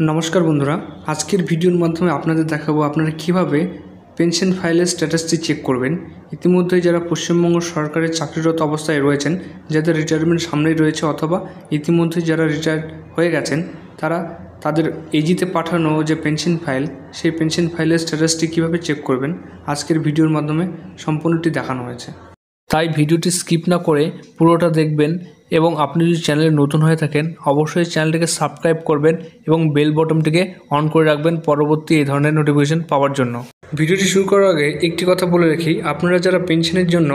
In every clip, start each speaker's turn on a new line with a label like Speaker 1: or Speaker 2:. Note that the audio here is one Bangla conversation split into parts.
Speaker 1: नमस्कार बंधुरा आजकेर भिडियोर माध्यमे आपनादेर देखाबो आपनारा किभाबे पेंशन फाइलेर स्ट্যাটাসটি चेक करबेन। इतिमध्ये যারা পশ্চিমবঙ্গ সরকারের চাকরিরত অবস্থায় রয়েছেন, যাদের রিটায়ারমেন্ট সামনেই রয়েছে অথবা ইতিমধ্যে যারা রিটায়ার হয়ে গেছেন, তারা তাদের এজিতে পাঠানো যে পেনশন ফাইল সেই পেনশন ফাইলের স্ট্যাটাসটি কিভাবে চেক করবেন আজকের ভিডিওর মাধ্যমে সম্পূর্ণটি দেখানো হয়েছে। তাই ভিডিওটি স্কিপ না করে পুরোটা দেখবেন এবং আপনি যদি চ্যানেলে নতুন হয়ে থাকেন অবশ্যই চ্যানেলটিকে সাবস্ক্রাইব করবেন এবং বেল বটনটিকে অন করে রাখবেন পরবর্তী এই ধরনের নোটিফিকেশন পাওয়ার জন্য। ভিডিওটি শুরু করার আগে একটি কথা বলে রাখি, আপনারা যারা পেনশনের জন্য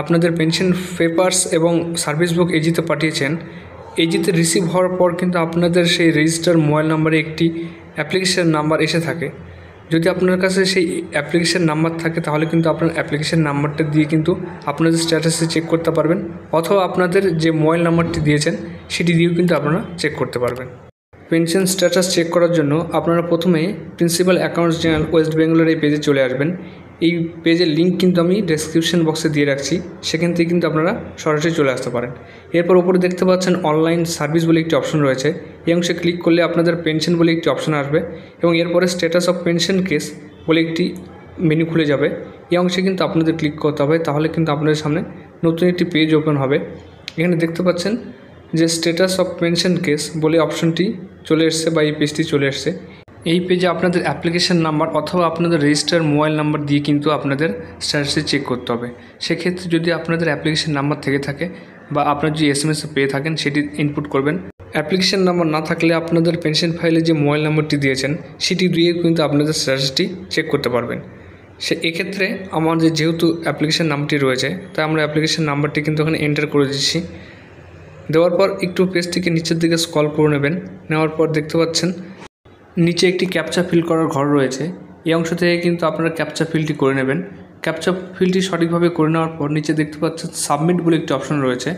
Speaker 1: আপনাদের পেনশন পেপারস এবং সার্ভিস বুক এজিতে পাঠিয়েছেন, এজিতে রিসিভ হওয়ার পর কিন্তু আপনাদের সেই রেজিস্টার মোবাইল নাম্বারে একটি অ্যাপ্লিকেশন নাম্বার এসে থাকে। যদি আপনার কাছে সেই অ্যাপ্লিকেশন নাম্বার থাকে তাহলে কিন্তু আপনার অ্যাপ্লিকেশন নাম্বারটা দিয়ে কিন্তু আপনাদের স্ট্যাটাসে চেক করতে পারবেন, অথবা আপনাদের যে মোবাইল নাম্বারটি দিয়েছেন সেটি দিয়েও কিন্তু আপনারা চেক করতে পারবেন। পেনশন স্ট্যাটাস চেক করার জন্য আপনারা প্রথমে প্রিন্সিপাল অ্যাকাউন্টস জেনারেল ওয়েস্ট বেঙ্গলের এই পেজে চলে আসবেন। এই পেজের লিঙ্ক কিন্তু আমি ডেসক্রিপশন বক্সে দিয়ে রাখছি, সেখান থেকে কিন্তু আপনারা সরাসরি চলে আসতে পারেন। এরপর উপরে দেখতে পাচ্ছেন অনলাইন সার্ভিস বলে একটি অপশন রয়েছে, এই অংশে ক্লিক করলে আপনাদের পেনশন বলে একটি অপশন আসবে এবং এরপরে স্ট্যাটাস অফ পেনশন কেস বলে একটি মেনু খুলে যাবে। এই অংশে কিন্তু আপনাদের ক্লিক করতে হবে, তাহলে কিন্তু আপনাদের সামনে নতুন একটি পেজ ওপেন হবে। এখানে দেখতে পাচ্ছেন যে স্ট্যাটাস অফ পেনশন কেস বলে অপশনটি চলে এসছে বা এই পেজটি চলে এসছে। এই পেজে আপনাদের অ্যাপ্লিকেশন নাম্বার অথবা আপনাদের রেজিস্টার মোবাইল নাম্বার দিয়ে কিন্তু আপনাদের স্ট্যাটাসে চেক করতে হবে। সেক্ষেত্রে যদি আপনাদের অ্যাপ্লিকেশন নাম্বার থেকে থাকে বা আপনার যদি এসএমএসে পেয়ে থাকেন সেটি ইনপুট করবেন। অ্যাপ্লিকেশন নাম্বার না থাকলে আপনাদের পেনশন ফাইলে যে মোবাইল নাম্বারটি দিয়েছেন সেটি দিয়ে কিন্তু আপনাদের স্ট্যাটাসটি চেক করতে পারবেন। এক্ষেত্রে আমাদের যেহেতু অ্যাপ্লিকেশন নাম্বারটি রয়েছে তাই আমরা অ্যাপ্লিকেশন নাম্বারটি কিন্তু এখানে এন্টার করে দিচ্ছি। দেওয়ার পর একটু পেজটিকে নিচের দিকে স্ক্রল করে নেবেন। নেওয়ার পর দেখতে পাচ্ছেন নিচে একটি ক্যাপচা ফিল করার ঘর রয়েছে, এই অংশ থেকে কিন্তু আপনারা ক্যাপচা ফিলটি করে নেবেন। ক্যাপচা ফিলটি সঠিকভাবে করে নেওয়ার পর নিচে দেখতে পাচ্ছেন সাবমিট বলে একটি অপশন রয়েছে,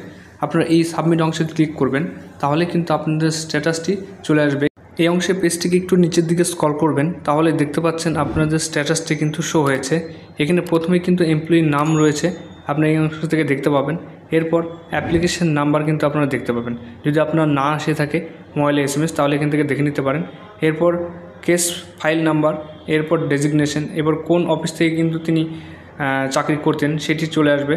Speaker 1: আপনারা এই সাবমিট অংশে ক্লিক করবেন, তাহলে কিন্তু আপনাদের স্ট্যাটাসটি চলে আসবে। এই অংশে পেজটিকে একটু নিচের দিকে স্ক্রল করবেন, তাহলে দেখতে পাচ্ছেন আপনাদের স্ট্যাটাসটি কিন্তু শো হয়েছে। এখানে প্রথমেই কিন্তু এমপ্লয়ির নাম রয়েছে, আপনি এই অংশ থেকে দেখতে পাবেন। এরপর অ্যাপ্লিকেশন নাম্বার কিন্তু আপনারা দেখতে পাবেন, যদি আপনার না আসে থাকে মোবাইলে এসএমএস তাহলে এখান থেকে দেখে নিতে পারেন। এরপর কেস ফাইল নাম্বার, এরপর ডেজিগনেশন, এবার কোন অফিস থেকে কিন্তু তিনি চাকরি করতেন সেটি চলে আসবে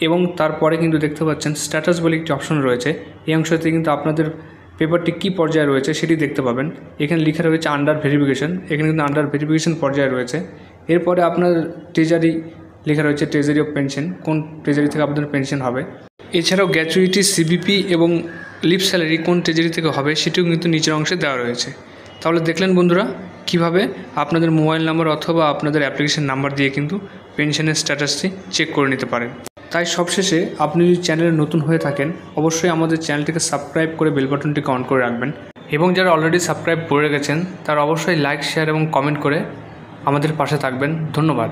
Speaker 1: এবং তারপরে কিন্তু দেখতে পাচ্ছেন স্ট্যাটাস বলে একটি অপশন রয়েছে, এই অংশতে কিন্তু আপনাদের পেপারটি কী পর্যায়ে রয়েছে সেটি দেখতে পাবেন। এখানে লেখা রয়েছে আন্ডার ভেরিফিকেশন, এখানে কিন্তু আন্ডার ভেরিফিকেশন পর্যায়ে রয়েছে। এরপরে আপনার ট্রেজারি লেখা রয়েছে, ট্রেজারি অফ পেনশন, কোন ট্রেজারি থেকে আপনাদের পেনশন হবে। এছাড়াও গ্র্যাচুইটি, সিবিপি এবং লিভ স্যালারি কোন ট্রেজারি থেকে হবে সেটিও কিন্তু নিচের অংশে দেওয়া রয়েছে। তাহলে দেখলেন বন্ধুরা কিভাবে আপনাদের মোবাইল নাম্বার অথবা আপনাদের অ্যাপ্লিকেশন নাম্বার দিয়ে কিন্তু পেনশনের স্ট্যাটাসটি চেক করে নিতে পারেন। তাই সবশেষে আপনি যদি চ্যানেলে নতুন হয়ে থাকেন অবশ্যই আমাদের চ্যানেলটিকে সাবস্ক্রাইব করে বেল বাটনটিকে অন করে রাখবেন এবং যারা অলরেডি সাবস্ক্রাইব করে গেছেন তারা অবশ্যই লাইক, শেয়ার এবং কমেন্ট করে আমাদের পাশে থাকবেন। ধন্যবাদ।